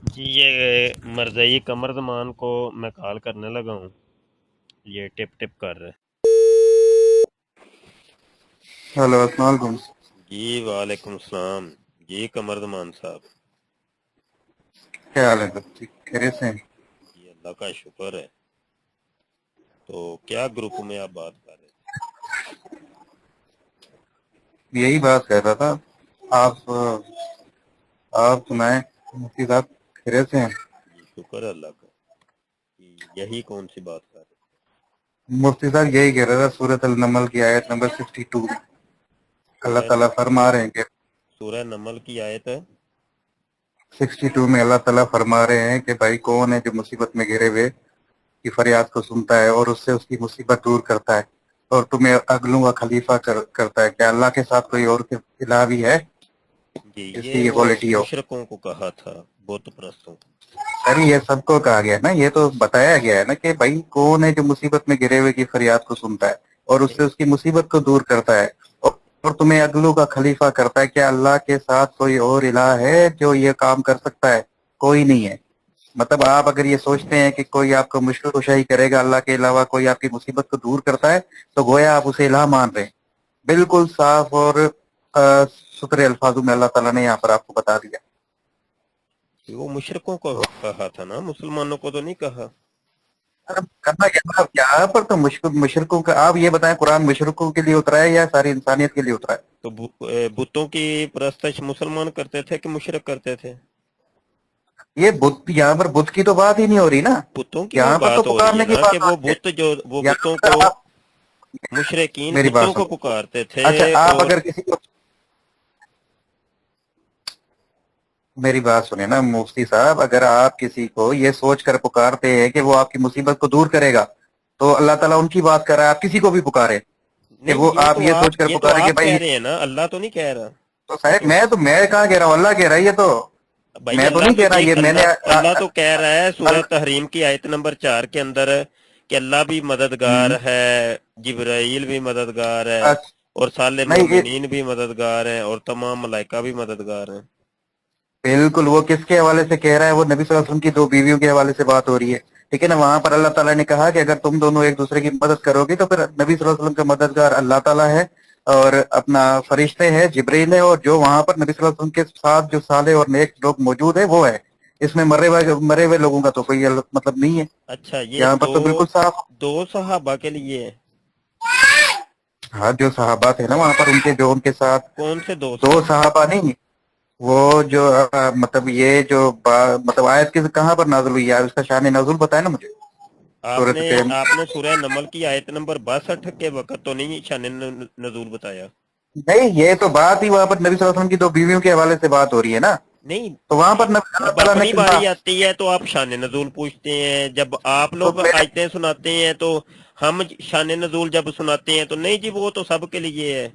جی یہ مرزئی قمر زمان کو میں کال کرنے لگا ہوں، یہ ٹپ ٹپ کر رہے ہیلو، السلام علیکم۔ جی وعلیکم السلام جی قمر زمان صاحب۔ کیا حال ہے؟ سب ٹھیک خیریت سے ہیں؟ جی اللہ کا شکر ہے۔ تو کیا گروپ میں آپ بات کر رہے یہی بات کر رہا تھا۔ آپ آپ سنائیں، مفتی صاحب خیریت سے ہیں؟ تھے؟ جی شکر ہے اللہ کا۔ یہی کون سی بات کر رہے مفتی صاحب یہی کہہ رہا تھا، سورۃ النمل کی آیت نمبر 62 میں اللہ سورہ تعالیٰ فرما رہے ہیں کہ سورہ نمل کی آیت ہے 62 میں اللہ تعالیٰ فرما رہے ہیں کہ بھائی کون ہے جو مصیبت میں گھرے ہوئے کی فریاد کو سنتا ہے اور اس سے اس کی مصیبت دور کرتا ہے اور تمہیں اگلوں کا خلیفہ کرتا ہے۔ کیا اللہ کے ساتھ کوئی اور الہ بھی ہے جی جس کی یہ یہ وہ کوالٹی ہو؟ مشرکوں کو کہا تھا، بت پرستوں کو۔ ارے یہ سب کو کہا گیا نا، یہ تو بتایا گیا ہے نا کہ بھائی کون ہے جو مصیبت میں گرے ہوئے کی فریاد کو سنتا ہے اور اس سے اس کی مصیبت کو دور کرتا ہے اور تمہیں اگلوں کا خلیفہ کرتا ہے۔ کیا اللہ کے ساتھ کوئی اور الہ ہے جو یہ کام کر سکتا ہے؟ کوئی نہیں ہے۔ مطلب آپ اگر یہ سوچتے ہیں کہ کوئی آپ کو مشکل کشائی کرے گا اللہ کے علاوہ، کوئی آپ کی مصیبت کو دور کرتا ہے، تو گویا آپ اسے الہ مان رہے ہیں۔ بالکل صاف اور ستھرے الفاظوں میں اللہ تعالیٰ نے یہاں پر آپ کو بتا دیا۔ وہ مشرکوں کو تو کہا تھا نا، مسلمانوں کو تو نہیں کہا۔ اب کرنا کیا تھا؟ یہاں پر تو مشرکوں کا، آپ یہ بتائیں قرآن مشرکوں کے لیے اترا ہے یا ساری انسانیت کے لیے اترا ہے؟ تو بتوں کی پرستش مسلمان کرتے تھے کہ مشرک کرتے تھے؟ یہ بت، یہاں پر بت کی تو بات ہی نہیں ہو رہی نا، بتوں کی یہاں پر تو بات ہو رہی ہے پکارنے کی نا کہ بات ہو وہ رہی ہے۔ بت جو وہ یہاں بتوں پر کو، آپ مشرکین میری بات بتوں کو سنیں۔ پکارتے تھے اچھا آپ اور اگر کسی کو، میری بات سنیں نا مفتی صاحب، اگر آپ کسی کو یہ سوچ کر پکارتے ہیں کہ وہ آپ کی مصیبت کو دور کرے گا تو اللہ تعالیٰ ان کی بات کر رہا ہے، آپ کسی کو بھی پکارے کہ نہیں، وہ آپ یہ سوچ کر یہ تو پکارے کہ آپ بھائی، کہہ رہے ہیں نا، اللہ تو نہیں کہہ رہا۔ تو صاحب میں کہاں کہہ رہا ہوں، اللہ کہہ رہا ہے یہ تو، بھائی میں تو اللہ نہیں تو کہہ رہا، دیکھ، یہ میں نے اللہ تو کہہ رہا ہے سورہ تحریم کی آیت نمبر 4 کے اندر کہ اللہ بھی مددگار ہے، جبرائیل بھی مددگار ہے، اور صالح نہیں مومنین بھی مددگار ہیں، اور تمام ملائکہ بھی مددگار ہیں۔ بالکل، وہ کس کے حوالے سے کہہ رہا ہے؟ وہ نبی صلی اللہ علیہ وسلم کی دو بیویوں کے حوالے سے بات ہو رہی ہے، ٹھیک ہے نا؟ وہاں پر اللہ تعالیٰ نے کہا کہ اگر تم دونوں ایک دوسرے کی مدد کرو گے تو پھر نبی صلی اللہ علیہ وسلم کا مددگار اللہ تعالیٰ ہے اور اپنا فرشتے ہیں جبرائیل ہے، اور جو وہاں پر نبی صلی اللہ علیہ وسلم کے ساتھ جو صالح اور نیک لوگ موجود ہیں وہ ہے۔ اس میں مرے ہوئے لوگوں کا تو کوئی مطلب نہیں ہے، اچھا یہ یہاں پر تو بالکل صاف۔ دو صحابہ کے لیے ہے؟ ہاں جو صحابہ تھے نا وہاں پر، ان کے جو ان کے ساتھ کون سے دو دو صحابہ؟ صحابہ نہیں، وہ جو مطلب یہ جو مطلب آیت کہاں پر نازل ہوئی ہے، اس کا شان نزول بتائے نا مجھے۔ صورت کے آپ نے سورہ نمل کی آیت نمبر 62 کے وقت تو نہیں شان نزول بتایا؟ نہیں، یہ تو بات ہی وہاں پر نبی صلی اللہ علیہ وسلم کی دو بیویوں کے حوالے سے بات ہو رہی ہے نا، نہیں، تو وہاں پر نبی اللہ جب تعالیٰ نے اپنی کہا باری آتی ہے تو آپ شان نزول پوچھتے ہیں، جب آپ تو لوگ آیتیں سناتے ہیں تو ہم شان نزول جب سناتے ہیں تو نہیں جی وہ تو سب کے لیے ہے۔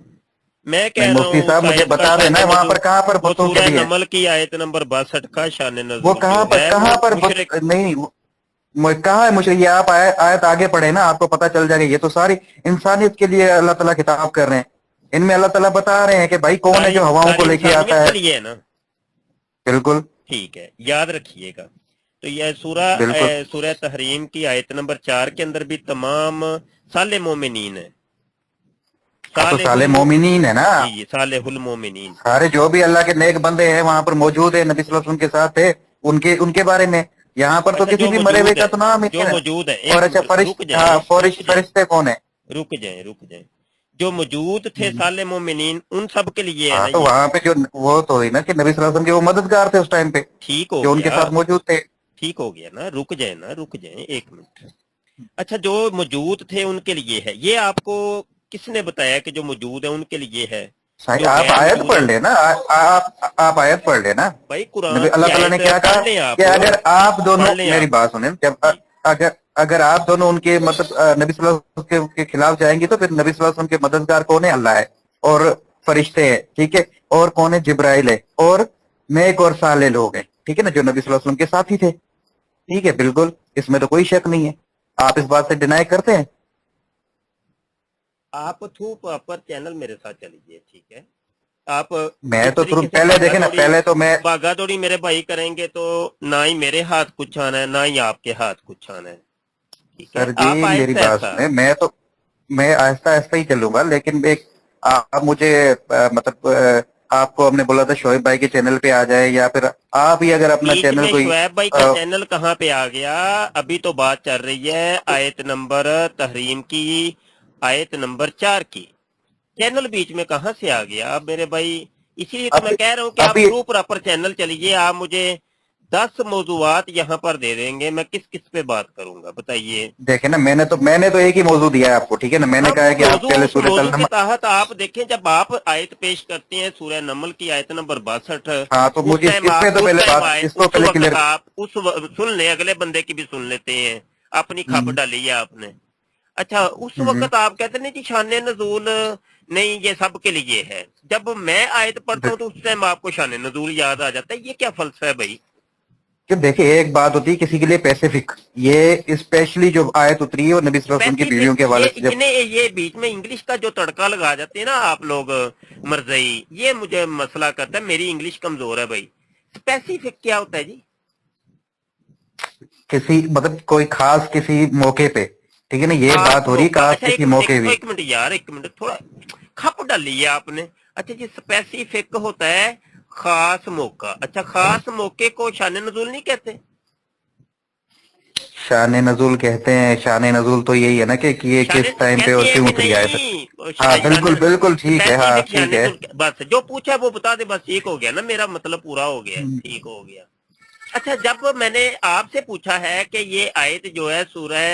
میں نہیں کہہ رہا مفتی ہوں اس صاحب مجھے آیت کا بتا شان دینا وہاں نزول، پر کہاں پر وہ بتوں کے سورہ لیے ہے، نمل کی آیت نمبر 62 کا شان وہ نزول کہاں جو پر ہے وہ کہاں پر مشرک۔ نہیں کہاں ہے مجھے یہ، آپ آیت آگے پڑھے نا، آپ کو پتا چل جائے گا۔ یہ تو ساری انسانیت کے لیے اللہ تعالیٰ خطاب کر رہے ہیں، ان میں اللہ تعالیٰ بتا رہے ہیں کہ بھائی کون ہے جو ہواؤں کو ساری لے کے انسانیت آتا کے ہے۔ لیے ہے نا؟ بالکل ٹھیک ہے، یاد رکھیے گا۔ تو یہ بالکل، سورہ تحریم کی آیت نمبر 4 کے اندر بھی تمام صالح مومنین ہیں، ہاں تو صالح صالح مومنین ہے نا، جی جی صالح المومنین۔ سارے جو بھی اللہ کے نیک بندے ہیں وہاں پر موجود ہیں، نبی صلی اللہ علیہ وسلم کے ساتھ تھے، ان کے بارے میں یہاں پر تو اچھا کسی جو بھی مرے ہوئے موجود کا ہے، تو نام ہی جو نہیں ہے۔ موجود ہے، اور ایک اچھا منٹ رک ہاں جائیں، رک جائیں، فرشتے کون ہیں؟ رک جائیں، جو موجود تھے صالح مومنین ان سب کے لیے ہے ہاں نا تو یہ؟ وہاں پہ جو وہ تو ہوئی نا کہ نبی صلی اللہ علیہ وسلم کے وہ مددگار تھے اس ٹائم پہ، ٹھیک ہو جو ان کے گیا، ساتھ موجود تھے۔ ٹھیک ہو گیا نا، رک جائیں ایک منٹ۔ اچھا جو موجود تھے ان کے لیے ہے، یہ آپ کو کس نے بتایا کہ جو موجود ہے ان کے لیے ہے؟ جو آپ غیر آیت موجود پڑھ ہے؟ لیں نا، آپ آیت پڑھ لیں نا۔ بھائی نبی قرآن اللہ کی تعالیٰ نے آیت کیا پڑھ کہا لیں کہ آپ، اگر آپ دونوں، پڑھ لیں میری آپ بات سنیں، جب جی۔ اگر آپ دونوں ان کے مطلب نبی صلی اللہ علیہ وسلم کے خلاف جائیں گے تو پھر نبی صلی اللہ علیہ وسلم کے مددگار کون ہے؟ اللہ ہے اور فرشتے ہیں، ٹھیک ہے، اور کون ہے؟ جبرائیل ہے، اور نیک اور صالح لوگ ہیں، ٹھیک ہے نا، جو نبی صلی اللہ علیہ وسلم کے ساتھی تھے، ٹھیک ہے، بالکل، اس میں تو کوئی شک نہیں ہے۔ آپ اس بات سے ڈینائی کرتے ہیں؟ آپ تھرو پراپر چینل میرے ساتھ چلیے، ٹھیک ہے؟ آپ میں اس تو طریقے سے پہلے دیکھیں نا، پہلے تو میں باغا دوڑی میرے بھائی کریں گے تو نہ ہی میرے ہاتھ کچھ آنا ہے نہ ہی آپ کے ہاتھ کچھ آنا ہے. ٹھیک ہے, سر جی آپ میری آہستہ بات ایسا. سنیں، میں آہستہ آہستہ ہی چلوں گا، لیکن ایک آپ مجھے مطلب آپ کو ہم نے بولا تھا شعیب بھائی کے چینل پہ آ جائے، یا پھر آپ ہی اگر اپنا بیچ چینل میں کوئی شعیب بھائی کا چینل کہاں پہ آ گیا؟ ابھی تو بات چل رہی ہے آیت نمبر تحریم کی، آیت نمبر 4 کی. چینل بیچ میں کہاں سے آ گیا میرے بھائی؟ اسی لیے تو میں ابھی کہہ رہا ہوں کہ آپ ابھی پرو پراپر چینل چلیے. آپ مجھے 10 موضوعات یہاں پر دے دیں گے، میں کس کس پہ بات کروں گا بتائیے. دیکھیں نا، میں نے تو ایک ہی موضوع دیا ہے آپ کو، ٹھیک ہے نا، میں نے ہم کہا ہے کہ آپ موضوع پہلے اس سورۃ موضوع کے النمل. تحت آپ دیکھیں، جب آپ آیت پیش کرتے ہیں سورہ نمل کی آیت نمبر 62، ہاں تو اس مجھے ٹائم اس پہ آپ تو پہلے بات، اس کو اس پہلے وقت کلیئر. آپ سن لیں، اگلے بندے کی بھی سن لیتے ہیں، اپنی کھپ ڈالی ہے آپ نے. اچھا اس وقت آپ کہتے ہیں جی شان نزول نہیں یہ سب کے لیے ہے. جب میں آیت پڑھتا ہوں تو اس ٹائم آپ کو شان نزول یاد آ جاتا ہے. یہ کیا فلسفہ ہے بھائی؟ کہ دیکھیں ایک بات ہوتی ہے کسی کے لیے پیسیفک، یہ اسپیشلی جو آیت اتری ہے وہ نبی صلی اللہ علیہ وسلم کی بیویوں اسپیسیفک، کے حوالے سے جب یہ بیچ میں انگلش کا جو تڑکا لگا جاتے ہیں نا آپ لوگ مرزئی، یہ مجھے مسئلہ کرتا ہے. میری انگلش کمزور ہے بھائی. اسپیسیفک کیا ہوتا ہے جی؟ کسی مطلب کوئی خاص کسی موقع پہ، ٹھیک ہے نا، یہ خاص بات ہو رہی موقع. خاص اچھا کسی موقع بھی. ایک منٹ یار، ایک منٹ، تھوڑا کھپ ڈالی ہے آپ نے. اچھا جی اسپیسیفک ہوتا ہے خاص موقع. اچھا خاص موقع کو شان نزول نہیں کہتے؟ شان نزول کہتے ہیں. شان نزول تو یہی ہے نا کہ یہ شان کس ٹائم پہ اور کہتے ہیں کیوں کہ اتری آیت. نہیں ہاں شان بالکل بالکل ٹھیک ہے، ہاں اسپیسیفک شان ٹھیک ہے. نزول بس جو پوچھا وہ بتا دے، بس ٹھیک ہو گیا نا، میرا مطلب پورا ہو گیا، ٹھیک ہو گیا. اچھا جب میں نے آپ سے پوچھا ہے کہ یہ آیت جو ہے سورہ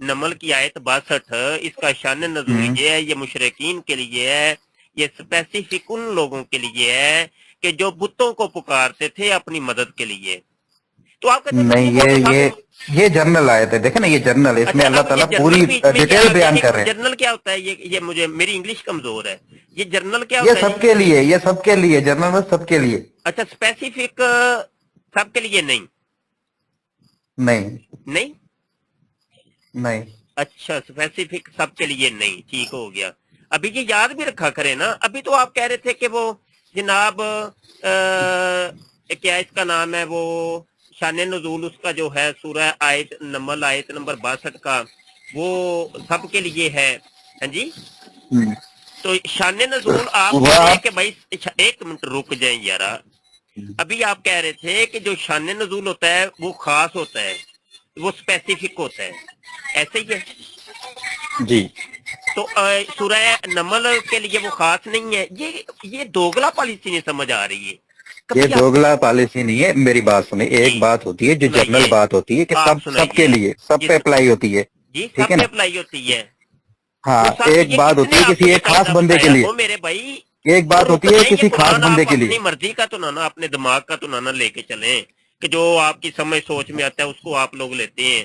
نمل کی آیت 62، اس کا شان نزول یہ ہے، یہ مشرکین کے لیے ہے، یہ اسپیسیفک ان لوگوں کے لیے ہے کہ جو بتوں کو پکارتے تھے اپنی مدد کے لیے. تو آپ کہتے ہیں جی نہیں، وہ تو سب. یہ جنرل آیت ہے، دیکھیں نا، یہ جنرل ہے، اس میں اچھا اللہ اب یہ تعالیٰ جرنل پوری بیچ میں کیا ڈیٹیل آ گیا؟ بیان ایک کر منٹ، رہے ہیں. جرنل کیا ہوتا ہے؟ یہ مجھے، میری انگلش کمزور ہے. یہ جرنل کیا یہ ہوتا ہے سب جی؟ کے لیے، یہ سب کے لیے جنرل میں، سب کے لیے. اچھا اسپیسیفک سب کے لیے نہیں؟ نہیں نہیں. نہیں. اچھا اسپیسیفک سب کے لیے نہیں، ٹھیک ہو گیا. ابھی یہ یاد بھی رکھا کرے نا. ابھی تو آپ کہہ رہے تھے کہ وہ جناب کیا اس کا نام ہے، وہ شان نزول اس کا جو ہے سورہ آیت نمل آیت نمبر 62 کا وہ سب کے لیے ہے. ہاں جی. ہم۔ تو شان نزول آپ وہ مجھے آپ کہ بھائی ایک منٹ رک جائیں یارا. ابھی آپ کہہ رہے تھے کہ جو شان نزول ہوتا ہے وہ خاص ہوتا ہے، وہ اسپیسیفک ہوتا ہے، ایسے ہی ہے. جی. تو سورہ نمل کے لیے وہ خاص نہیں ہے. یہ دوگلا پالیسی نہیں سمجھ آ رہی ہے. یہ کبھی آپ دوگلا پالیسی نہیں ہے، میری بات سنیں. جی ایک بات ہوتی ہے جو جنرل سنائیے، بات ہوتی ہے کہ آپ سب کے سنائیے لیے، سب جی. پہ اپلائی ہوتی ہے، جی ٹھیک سب ہے پہ نا. اپلائی ہوتی ہے. ہاں وہ سب ایک یہ بات کس ہوتی نے ہے آپ کو کسی یہ ایک خاص قاعدہ بندے کے بتایا لیے، ہو میرے بھائی؟ ایک وہ بات رک ہوتی ہے جائیں، یہ کسی خاص قرآن بندے آپ کے لیے. اپنی مرضی کا تو نہ اپنے دماغ کا تو نہ لے کے چلیں کہ جو آپ کی سمجھ سوچ میں آتا ہے اس کو آپ لوگ لیتے ہیں،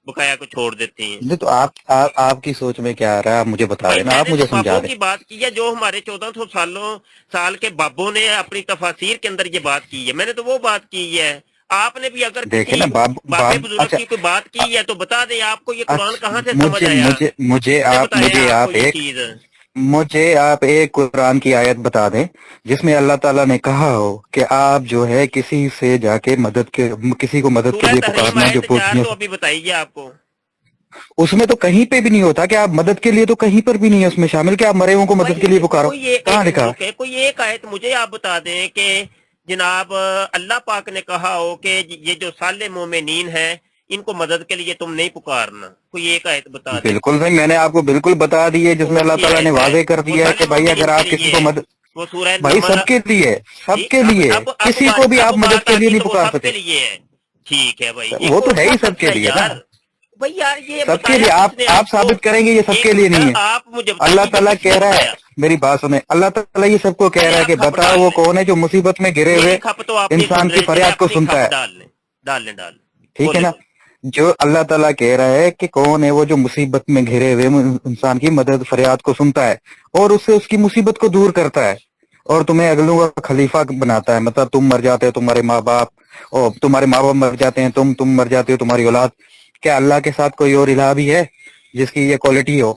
بقایا کو چھوڑ دیتے ہیں. نہیں تو آپ کی سوچ میں کیا آ رہا ہے؟ آپ مجھے بتا بھائی دیں نا، میں آپ نے تو مجھے سمجھا بابوں دیں. کی بات کی ہے، جو ہمارے 1400 سال کے بابوں نے اپنی تفاسیر کے اندر یہ بات کی ہے، میں نے تو وہ بات کی ہے. آپ نے بھی اگر دیکھیں کسی نا بابے بزرگ اچھا. کی کوئی بات کی ہے تو بتا دیں. آپ کو یہ قرآن اچھا کہاں سے سمجھ مجھے آیا؟ مجھے مجھے کس نے آپ بتایا مجھے آپ کو آپ یہ ایک چیز؟ مجھے آپ ایک قرآن کی آیت بتا دیں جس میں اللہ تعالیٰ نے کہا ہو کہ آپ جو ہے کسی سے جا کے کسی کو مدد کے سورہ لیے تحریم پکارنا جو آیت 4 پوچھنے تو ابھی بتائیے آپ کو. اس میں تو کہیں پہ بھی نہیں ہوتا کہ آپ مدد کے لیے، تو کہیں پر بھی نہیں ہے اس میں شامل کہ آپ مرے ہوں کو مدد کے لیے بھائی پکارو. کوئی کہاں ایک منٹ لکھا؟ رکے، کوئی ایک آیت مجھے آپ بتا دیں کہ جناب اللہ پاک نے کہا ہو کہ یہ جو صالح مومنین ہیں ان کو مدد کے لیے تم نہیں پکارنا. کوئی ایک آیت بتا دیں. بالکل بھائی، میں نے آپ کو بالکل بتا دی ہے جس میں کون اللہ سی تعالیٰ نے آیت ہے؟ واضح کر وہ دیا ہے صالح کہ بھائی اگر مومنین کے آپ کسی لیے کو ہے، مدد. وہ سورہ بھائی نمل. سب کے لیے، جی سب کے لیے، کسی کو بھی اب آپ مدد بات کے لیے آتی نہیں تو وہ پکار سب کے سکے. لیے ہے. ٹھیک ہے بھائی، یہ وہ تو کون ہے سا ہی سب کے فلسفہ ہے لیے نا، یار؟ بھائی یار یہ سب کے بتایا لیے. کس نے آپ آپ کو؟ ثابت کریں گے یہ سب ایک کے لیے منٹ نہیں ہے. آپ مجھے اللہ بتائیے یہ تعالیٰ کس نے کہہ رہا ہے، بتایا؟ میری بات سنیں، اللہ تعالیٰ یہ سب کو کہہ رہا چلے ہے کہ آپ کھپ بتاؤ ڈال وہ لیں. کون ہے جو مصیبت میں گرے میری ہوئے کھپ تو آپ نہیں سن انسان کی رہے، چلے فریاد کو اپنی سنتا کھپ ہے. ڈال لیں. ڈال لیں ڈال لیں. ٹھیک ہے بولے نا. بولے. جو اللہ تعالیٰ کہہ رہا ہے کہ کون ہے وہ جو مصیبت میں گھرے ہوئے انسان کی مدد فریاد کو سنتا ہے اور اس سے اس کی مصیبت کو دور کرتا ہے اور تمہیں اگلوں کا خلیفہ بناتا ہے. مطلب تم مر جاتے ہو، تمہارے ماں باپ، اور تمہارے ماں باپ مر جاتے ہیں، تم مر جاتے ہو، تمہاری اولاد. کیا اللہ کے ساتھ کوئی اور الہ بھی ہے جس کی یہ کوالٹی ہو؟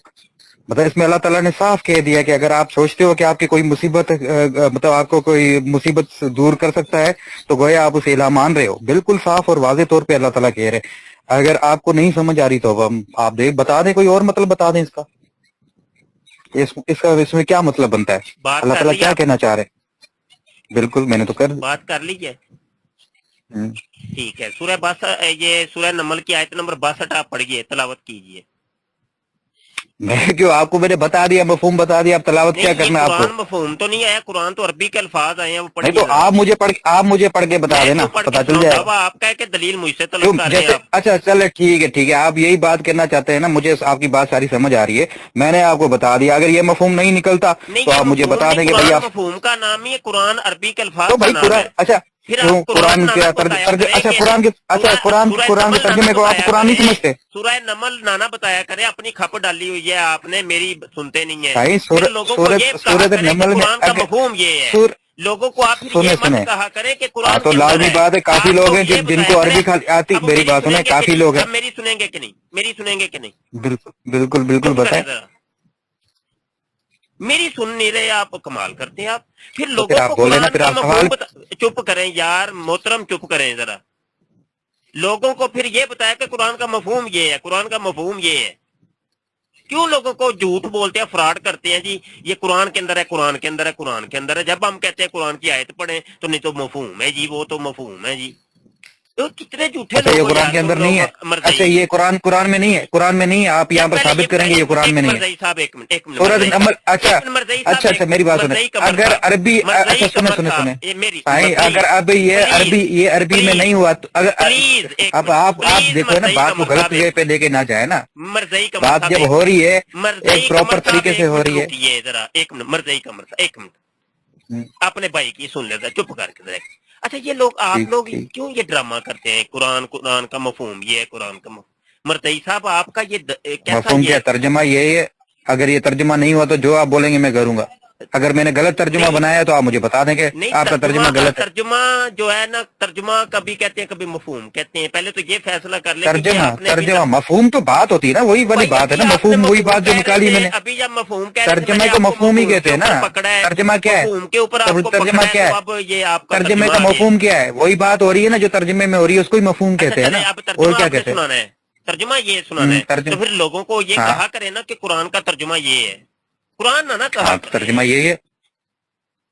मतलब इसमें अल्लाह ताला ने साफ कह दिया कि अगर आप सोचते हो कि आपकी कोई मुसीबत मतलब आपको कोई मुसीबत से दूर कर सकता है तो गोया आप उसे इलाह मान रहे हो। बिल्कुल साफ और वाज़ेह तौर पे अल्लाह ताला कह रहे हैं। अगर आपको नहीं समझ आ रही तो अब आप बता दें, कोई और मतलब बता दें इसका। इसका इसमें क्या मतलब बनता है, बात अल्लाह कर ताला ली क्या आप? कहना चाह रहे हैं? बिल्कुल मैंने तो कर दी। बात कर ली है। हम्म। ठीक है, ये सूरह नमल की आयत नंबर 62 आप पढ़िए, तलावत कीजिए। मैं क्यों, आपको मैंने बता दिया, मफहूम बता दिया, अब तलावत नहीं, क्या ये करना है आपको? कुरान मफहूम तो नहीं आया, कुरान तो अरबी के अल्फाज आए हैं, वो नहीं पढ़िए तो जरा। आप मुझे पढ़ के बता मैं देना, क्यों पढ़ के पता चल सुनाऊं? जाएगा। दावा आपका है कि दलील मुझसे तलब क्यों कर रहे हैं जैसे, आप? अच्छा चले ठीक है, आप यही बात करना चाहते हैं ना, मुझे आपकी बात सारी समझ आ रही है, मैंने आपको बता दिया। अगर ये मफहूम नहीं निकलता नहीं, तो ये आप मुझे मफहूम बता नहीं, देंगे भाई कुरान आप। मफहूम का नाम ही है, कुरान अरबी के अल्फाज तो का भाई नाम कुरान, है। अच्छा फिर आप कुरान नाना क्या बताया करें अच्छा कि कुरान के, अच्छा सूरह कुरान के नमल नाना तर्जुमे को आप बताया कुरान नहीं करें, समझते? सूरह नमल नाना बताया करें। अपनी खप डाली हुई है आपने, मेरी सुनते नहीं है। भाई फिर लोगों को ये कहा सूरत करें कि नमल में कुरान का अगर मफहूम ये है। सुर लोगों को आप फिर ये सुने मत सुने कहा करें कि हाँ कुरान तो के अंदर लाजमी है। बात है, काफी आप लोग लोग हैं ये बताया जिनको करें। अरबी आती। अब मेरी मेरी बात सुने, सुनेंगे कि काफी नहीं? लोग हैं। अब मेरी सुनेंगे कि नहीं? मेरी सुनेंगे कि नहीं? बिल्कुल बिल्कुल बिल्कुल चुप करें बताएं। जरा, मेरी सुन नहीं रहे आप, कमाल करते हैं आप। फिर तो फिर लोगों आप को बोले ना, कुरान फिर का आप मफहूम सवाल। बता। चुप करें यार मोहतरम, चुप करें जरा। लोगों को फिर ये बताया कि कुरान का मफहूम ये है, कुरान का मफहूम ये है। क्यों लोगों को झूठ बोलते हैं, फ्रॉड करते हैं जी? ये कुरान के अंदर है, कुरान के अंदर है, कुरान के अंदर है। जब हम कहते हैं कुरान की आयत पढ़ें तो नहीं तो मफहूम है जी, वो तो मफहूम है जी। तो कितने झूठे अच्छा लोग ये हो कुरान यार के तुम अंदर नहीं लोग, है? अच्छा मरजई। ये कुरान में नहीं है, कुरान में नहीं है, आप या यहाँ पर पहले साबित करेंगे ये कुरान में नहीं है? मरजई साहब, एक मिनट, एक मिनट सूरत मरजई साहब, नमल, अच्छा एक मिनट मरजई साहब, अच्छा एक अच्छा मेरी मिनट बात सुने। मरजई कमर अगर साहब, अरबी मरजई अच्छा सुने कमर सुने सुने साहब, ये मेरी भाई, मरजई, अगर अब प्लीज ये अरबी में प्लीज नहीं हुआ तो अगर प्लीज एक अब मिनट, आप प्लीज देखो है ना, मरजई बात को कमर गलत साहब, जगह एक पे मिनट लेके ना जाए ना। मरजई कमर बात साहब, जब एक हो मिनट रही है मरजई एक प्रॉपर कमर साहब, तरीके से एक हो मिनट रही है। रुकिए जरा, एक मिनट मरजई कमर साहब, एक मिनट हम्म, अपने भाई की सुन लेता, चुप करके जरा। अच्छा ये लोग, आप ठीक लोग ठीक। क्यों ये ड्रामा करते हैं? कुरान कुरान का मफहूम ये है, कुरान का मफहूम। मरतई साहब आपका ये कैसा मफहूम ये? क्या, तर्जमा यही है। अगर ये तर्जमा नहीं हुआ तो जो आप बोलेंगे मैं करूंगा। अगर मैंने गलत तर्जुमा नहीं बनाया तो आप मुझे बता देंगे नहीं, आपका तर्जुमा तर्जुमा गलत है। तर्जुमा जो है ना, तर्जुमा कभी कहते हैं कभी मफहूम कहते हैं। पहले तो ये फैसला कर ले कि ये तर्जमा आपने अभी तर्जमा मफहूम तो बात होती है ना, वही वाली भाई बात है अभी ना, आपने मफहूम वही मफहूम बात जो कह रहे निकाली थे, मैंने। अभी जब मफहूम कह रहे थे तर्जमे मैंने को आपको मफहूम ही मफहूम कहते के हैं ना। ऊपर पकड़ा है। तर्जमा क्या है? मफहूम के ऊपर आपको तर्जमा पकड़ा है क्या तो है? अब ये आपका तर्जमे तर्जुमा का आ गया। मफहूम क्या है? वही बात हो रही है ना जो तर्जमे में हो रही है, उसको ही मफहूम अच्छा कहते हैं चले, ना। अब और तर्जुमा क्या आपने कहते हैं? सुनाना है, तर्जुमा ये सुनाना है। तो तर्जमा, फिर लोगों को ये हाँ कहा करे ना कि कुरान का तर्जुमा ये है, कुरान ना कहा हाँ तो करे। तर्जमा यही है।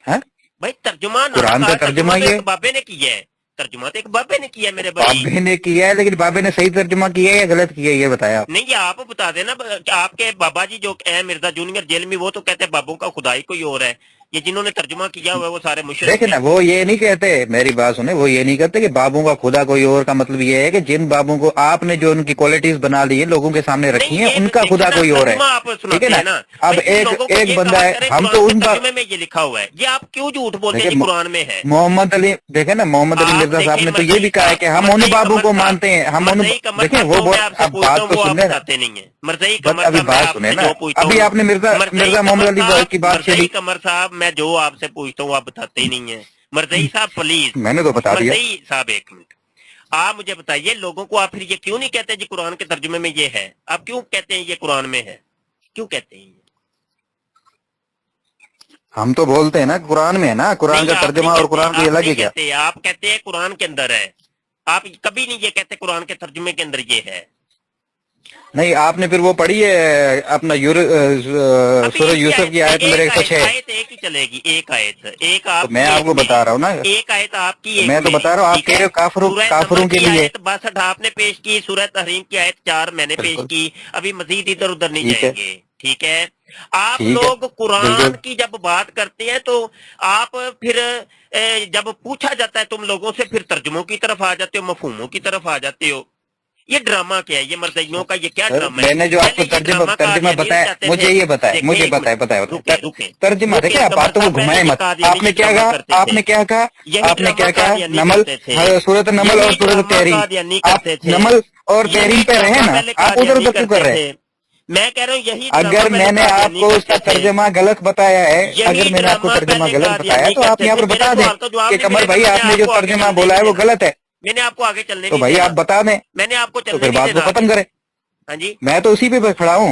हाँ? भाई तर्जुमा ना कुरान कहा, का तर्जुमा तर्जुमा तो ये एक बाबे ने किया है, तर्जुमा तो एक बाबे ने किया है मेरे भाई। बाबे ने किया है, लेकिन बाबे ने सही तर्जुमा किया है या गलत किया है ये बताया आप। नहीं ये आप बता देना। आपके बाबा जी जो है मिर्जा जूनियर जेल में, वो तो कहते हैं बाबू का खुदाई कोई और है। ये जिन्होंने तर्जुमा किया हुआ है वो सारे मुशरिक देखे ना, हैं। वो ये नहीं कहते, मेरी बात सुने, वो ये नहीं कहते कि बाबू का खुदा कोई और। का मतलब ये है कि जिन बाबू को आपने जो उनकी क्वालिटीज बना ली है, लोगों के सामने नहीं रखी है, ये उनका देखिए खुदा ना, कोई और है। तर्जुमा आप ठीक है सुनाते ना? हैं ना अब भाई, फिर एक लोगों को एक ये बंदा कहा है, करें हम कुरान तो के उन तर्जुमे में ये लिखा हुआ है। ये आप क्यों झूठ बोलते हैं देखे जी कुरान में है? मोहम्मद अली, देखे ना, मोहम्मद अली आप मिर्जा साहब देखिए ने तो ये मरजई भी कहा है साहब, कि हम उन मरजई बाबू कमर को साहब, मानते हैं, हम उन, मरजई कमर देखें साहब, वो जो मैं बहुत, आपसे अब पूछता बात हूँ तो वो आप सुन लेना। बताते नहीं है। मरजई बट कमर अभी साहब, मैं बात सुने आपसे ना, जो पूछता अभी हूँ, आपने मरजई मिर्जा मोहम्मद कमर अली साहब, की बात मरजई छेड़ी। कमर साहब, मैं जो आपसे पूछता हूँ आप बताते ही नहीं है। मरजई साहब प्लीज, मैंने तो बता दिया। मरजई साहब एक मिनट, आप मुझे बताइए लोगों को आप फिर ये क्यों नहीं कहते जी कुरान के तर्जुमे में ये है? आप क्यों कहते हैं ये कुरान में है? क्यों कहते हैं ये? हम तो बोलते हैं ना कुरान में है ना, कुरान नहीं का आप नहीं तर्जुमा और कहते, कुरान कोई आप अलग नहीं है क्या? कहते, आप कहते हैं कुरान के अंदर है। आप कभी नहीं ये कहते कुरान के तर्जुमे के अंदर ये है। नहीं, आपने फिर वो पढ़ी है अपना अभी सूरह एक ही यूसुफ आयत, की आयत नंबर एक आयत, 106। आयत एक ही चलेगी, एक आयत, एक तो मैं आपकी एक आपको मेरी, बता रहा हूँ ना, एक आयत आपकी तो एक मैं तो मेरी, बता रहा हूँ, आप ठीक कह रहे है? हो सूरह नमल काफरों के की लिए। आयत 62 आपने पेश की, सूरह तहरीम की आयत 4 मैंने पेश बिल्कुल की। अभी मजीद इधर उधर नहीं ठीक है, जाएंगे, ठीक है? आप ठीक है, लोग कुरान बिल्कुल। की जब बात करते हैं तो आप फिर जब पूछा जाता है तुम लोगों से, फिर तर्जुमों की तरफ आ जाते हो, मफहूमों की तरफ आ जाते हो। ये ड्रामा क्या है? ये मरज़इयों का ये क्या सर ड्रामा है? मैंने जो पहले आपको ये ड्रामा तर्जुमा कादियानी बताया, चाहते थे। मुझे ये बताए, देखें मुझे एक बताए मिनट, बताए रुके बताए रुके तर्जुमा देखे, रुके आप कमर बातों को साहब, पहले घुमाए ये मत। कादियानी आपने भी क्या ड्रामा कहा, करते थे। आपने क्या कहा, यही आपने ड्रामा क्या कहा? कादियानी नमल, करते थे, सूरत नमल और यही सूरत ड्रामा तहरीम, कादियानी आप करते थे, नमल और तहरीम यही पे रहे ड्रामा ना, पहले आप उधर कादियानी उधर क्यों कर करते रहे थे। हैं? मैं कह रहा हूँ यही ड्रामा अगर पहले मैंने कादियानी आपको उसका करते थे, तर्जमा गलत बताया है, यही अगर मैंने आपको ड्रामा तर्जमा पहले गलत बताया कादियानी तो आप करते यहाँ थे। पर मेरे बता दें सवाल का जवाब कि नहीं कमर मिलेगा, भाई मैंने आपने जो आपको आगे तर्जमा चलने बोला नहीं है वो देना, गलत है। मैंने आपको आगे चलने तो नहीं भाई देना, आप बता दें, मैंने आपको तो चलने फिर नहीं बात को देना खत्म आगे। करें। हाँ जी, मैं तो उसी पे खड़ा हूँ।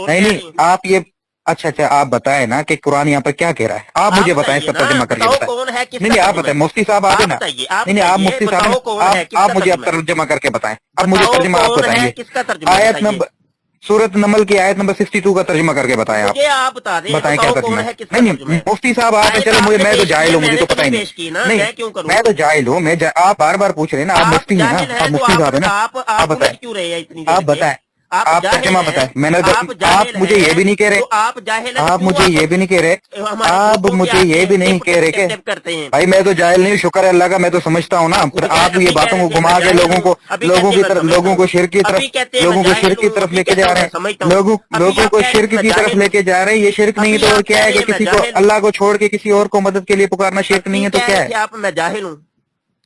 बोल नहीं रहे नहीं हैं। आप ये अच्छा आप बताएं ना कि कुरान यहाँ पर क्या कह रहा है, आप मुझे बताएं, इसका बताइए ना, तर्जमा करके बताओ बताएं। कौन है, नहीं नहीं आप बताएं, मुफ्ती साहब आ गए ना, बताइए, नहीं नहीं आप मुफ्ती साहब बताओ हैं, कौन है, आप किसका मुझे अब तर्जुमा है? तर्जमा करके बताएं, अब मुझे बताओ तर्जमा आप कौन है, बताएंगे। किसका तर्जुमा आयत बताइए। नंबर सूरत नमल की आयत नंबर 62 का तर्जुमा करके बताएं आप। मुझे आप बता दें, बताएं क्या बताओ तर्जुमा कौन है। है, किसका नहीं तर्जुमा है? मुफ्ती साहब आप आयत चलो, मुझे आपने मैं तो पेश की जाहिल है, हूँ, मुझे मैंने तो तो पता नहीं ही नहीं। पेश की ना, नहीं मैं क्यों करूं? मैं तो जाहिल हूँ, आप बार बार पूछ रहे हैं ना, आप आप मुफ्ती हैं ना, जाहिल हैं आप तो मुफ्ती साहब है ना, आप आप उलझ बताएं, क्यों रहे हैं इतनी देर आप से? बताएं, आप आप जाहिल तर्जुमा हैं, बताएं। मैंने तो, आप आप जाहिल मुझे ये भी हैं, नहीं कह रहे, तो आप जाहिल हैं तो आप क्यों मुझे आप ये भी नहीं कह रहे, हमारे आप ग्रुपों पे मुझे ये आके भी नहीं टिप कह टिप रहे टिप कि टिप करते हैं? भाई मैं तो जाहिल नहीं हूँ, शुक्र है अल्लाह का, मैं तो समझता हूँ ना। फिर आप ये अभी कह बातों रहे को थे मैं घुमा के जाहिल हूँ, अभी लोगों कहते हैं की मैं तरफ, समझता लोगों को हूँ, शिर्क की तरफ, अभी कहते हैं मैं लोगों को जाहिल शिर्क की हूँ, तरफ अभी लेके कहते जा हैं रहे मैं हैं, समझता हूँ, अभी लोगों आप को कह रहे शिर्क थे मैं की तरफ जाहिल हूँ, लेके जा रहे हैं। ये शिर्क नहीं है अभी तो आप क्या कह है रहे कि हैं मैं किसी को जाहिल हूँ, अल्लाह को छोड़ के किसी और को मदद के लिए पुकारना शिर्क नहीं अभी है तो कह क्या रहे है? थे आप मैं जाहिल हूँ,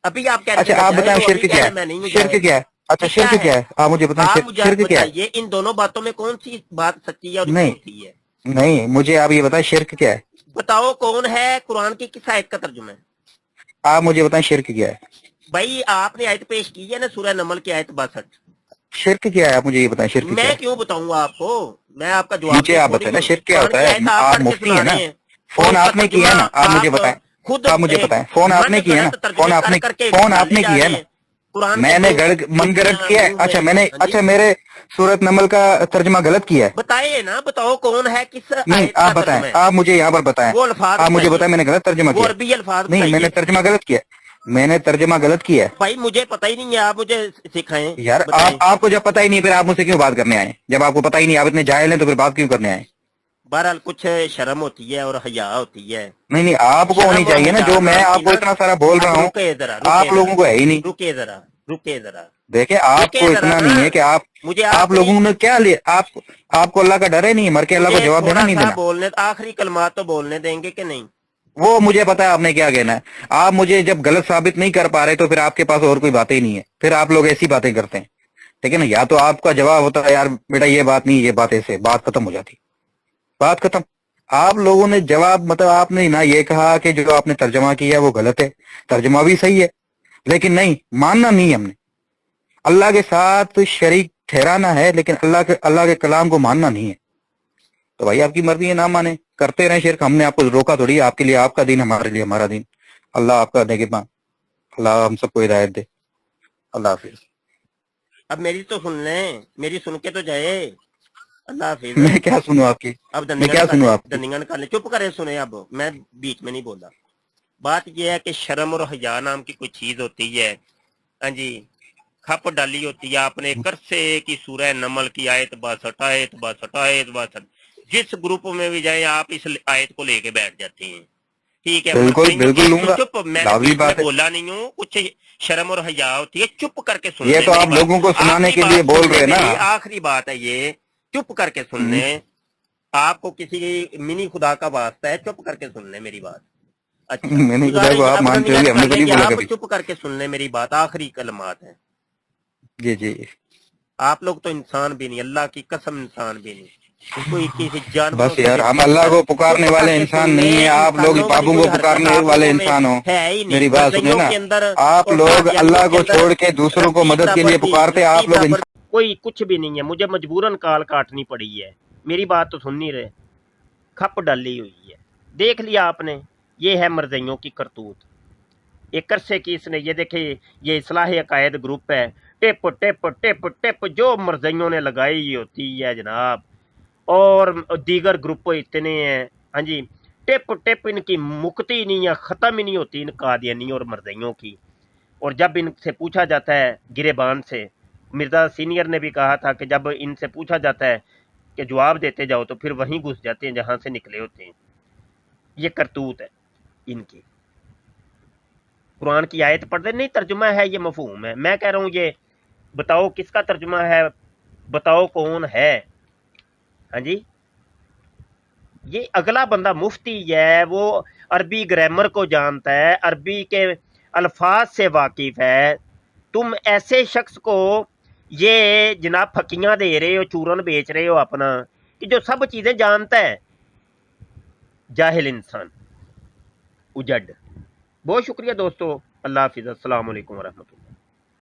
अभी आप कह रहे थे अच्छा मैं आप जाहिल बताएं हूँ, शिर्क अभी कह क्या रहे है? हैं मैं नहीं हूँ शिर्क जाहिल। क्या है? अच्छा ये क्या शिर्क है? क्या है? आप मुझे बताएं आप शिर्क, मुझे शिर्क क्या है? बताइए इन दोनों बातों में कौन सी बात सच्ची है और नहीं झूठी है? नहीं, मुझे आप ये बताएं शिर्क क्या है? बताओ कौन है, कुरान की किस आयत का तर्जुमा है? आप मुझे बताएं शिर्क क्या है? भाई आपने आयत पेश की है ना, सूरह नमल की आयत 62। शिर्क क्या है? आप मुझे ये बताएं शिर्क क्या मैं है? क्यों बताऊंगा आपको? मैं आपका जवाब मुझे दे आप थोड़ी बताएं ना हूँ, शिर्क क्या कुरान होता की है। आयत आप आप पढ़ के मुफ्ती सुना है ना, रहे हैं और फोन उसका आपने किया तर्जुमा है ना, आप मुझे आप बताएं, खुद आप मुझे बताएं, फोन मन आपने किया है ना, गढ़ंत तर्जुमे कर करके फोन डाले आपने जा किया रहे है ना, हैं कुरान के मैंने दो मन गलत जुतियां किया है? मुंह अच्छा में। मैंने, हाँ जी, अच्छा मेरे सूरत नमल का तर्जुमा गलत किया है? बताइए ना, बताओ कौन है, किस नहीं आयत आप का बताएं, तर्जुमा है? आप मुझे यहाँ पर बताएं, वो अल्फाज आप मुझे बताइए, बताएं मैंने गलत तर्जुमा वो किया अरबी अल्फाज है? नहीं मैंने बताइए। तर्जुमा गलत किया है, मैंने तर्जुमा गलत किया है। भाई मुझे पता ही नहीं है, आप मुझे सिखाएं, यार बताएं। आपको जब पता ही नहीं फिर आप मुझसे क्यों बात करने आए? जब आपको पता ही नहीं, आप इतने जाहिल हैं तो फिर बात क्यों करने आए? बहरहाल कुछ शर्म होती है और हया होती है, नहीं नहीं, आपको होनी शर्म और चाहिए ना, हया जो मैं नाम की आपको ना। इतना सारा बोल अब रहा हूँ, रुके जरा, आप रुके जरा, लोगों को है ही नहीं। रुके जरा, रुके जरा, देखे रुके आपको जरा इतना ना। नहीं है कि मुझे आप आखिरी, लोगों ने क्या लिया, आपको अल्लाह का डर है नहीं, मर के अल्लाह को मुझे जवाब देना थोड़ा नहीं सा देना? बोलने, आखिरी कलमात तो बोलने देंगे कि नहीं? वो मुझे पता है आपने क्या कहना है। आप मुझे जब गलत साबित नहीं कर पा रहे तो फिर आपके पास और कोई बातें ही नहीं है, फिर आप लोग ऐसी बातें करते हैं, ठीक है ना? या तो आपका जवाब होता है यार बेटा ये बात नहीं, ये बात ऐसे, बात खत्म हो जाती, बात खत्म। आप लोगों ने जवाब, मतलब आपने ना ये कहा कि जो आपने तर्जमा किया वो गलत है, तर्जमा भी सही है, लेकिन नहीं मानना नहीं है हमने। अल्लाह के साथ शरीक ठहराना है, लेकिन अल्लाह के कलाम को मानना नहीं है। तो भाई आपकी मर्जी है, ना माने, करते रहे शिरक, हमने आपको रोका थोड़ी, आपके लिए आपका दिन, हमारे लिए हमारा दिन। अल्लाह आपका निगहबान, अल्लाह हम सबको हिदायत दे। अल्लाह हाफिज। अब मेरी तो सुन लें, मेरी सुन के तो जाए। अल्लाह हाफिज। मैं क्या सुनूं आपकी? अब मैं दंडियां क्या निकाल सुनूं ले, आपकी? दंडियां निकाल ले, चुप करे सुने। अब मैं बीच में नहीं बोला। बात यह है कि शर्म और हया नाम की कोई चीज होती है, हाँ जी, खप डाली होती है आपने करसे की सूरह नमल की आयत 62, आयत 62, आयत 62। जिस ग्रुप में भी जाए आप इस आयत को लेके बैठ जाते हैं, ठीक है? बिल्कुल मरज़इयों की बिल्कुल लूंगा, चुप, मैंने लाजमी बीच में बात है। बोला नहीं हूँ, कुछ शर्म और हया होती है, चुप करके सुन ये ले तो मेरी आप बात। लोगों को सुनाने आखिरी के लिए बात बोल सुन ले रहे हैं ना। मेरी, आखिरी बात है ये, चुप करके सुन ले। आपको किसी मिनी खुदा का वास्ता है, चुप करके सुन ले मेरी बात। अच्छा, मैंने खुदा को गुजारिश, आप अब मानते दंडियां होंगे, हमने तो नहीं निकालेंगे, बोला आप कभी। चुप करके सुन ले मेरी बात, आखिरी कलमात है। जी जी। आप लोग तो इंसान भी नहीं, अल्लाह की कसम इंसान भी नहीं, कोई किसी जानवरों बस से यार भी हम अल्लाह बढ़कर। को चुप पुकारने वाले करके इंसान सुन ले, नहीं है, आप लोग इंसानों वाली बाबू कोई को हरकत पुकारने आप वाले लोगों में इंसान हो। है ही नहीं। मेरी बात सुनिए मरज़इयों ना, के अंदर आप और लोग कादियानियों अल्लाह के को अंदर छोड़ के दूसरों को रस्सी मदद के लिए बराबर की, पुकारते, रस्सी आप लोग बराबर कोई कुछ भी नहीं है। मुझे मजबूरन काल काटनी पड़ी है, मेरी बात तो सुन नहीं रहे, खप डाली हुई है। देख लिया आपने, ये है मरज़इयों की करतूत। एक अरसे की इसने, ये देखिए, ये इस्लाह अकायद ग्रुप है, टिप टिप टिप टिप जो मरज़इयों ने लगाई होती है जनाब, और दीगर ग्रुप इतने हैं, हाँ जी, टिप टिप इनकी मुक्ति नहीं है, ख़त्म ही नहीं होती इन कादियानियों और मरज़इयों की। और जब इनसे पूछा जाता है गिरेबान से, मिर्ज़ा सीनियर ने भी कहा था कि जब इनसे पूछा जाता है कि जवाब देते जाओ तो फिर वहीं घुस जाते हैं जहाँ से निकले होते हैं। ये करतूत है इनकी। कुरान की आयत पढ़ते नहीं, तर्जुमा है, ये मफहूम है। मैं कह रहा हूँ ये बताओ किसका तर्जुमा है, बताओ कौन है? हाँ जी, ये अगला बंदा मुफ्ती है, वो अरबी ग्रामर को जानता है, अरबी के अल्फाज से वाकिफ है। तुम ऐसे शख्स को ये जनाब फकियां दे रहे हो, चूरन बेच रहे हो अपना, कि जो सब चीजें जानता है। जाहिल इंसान, उजड। बहुत शुक्रिया दोस्तों, अल्लाह हाफिज़, अस्सलाम वालेकुम वरहमतुल्लाह।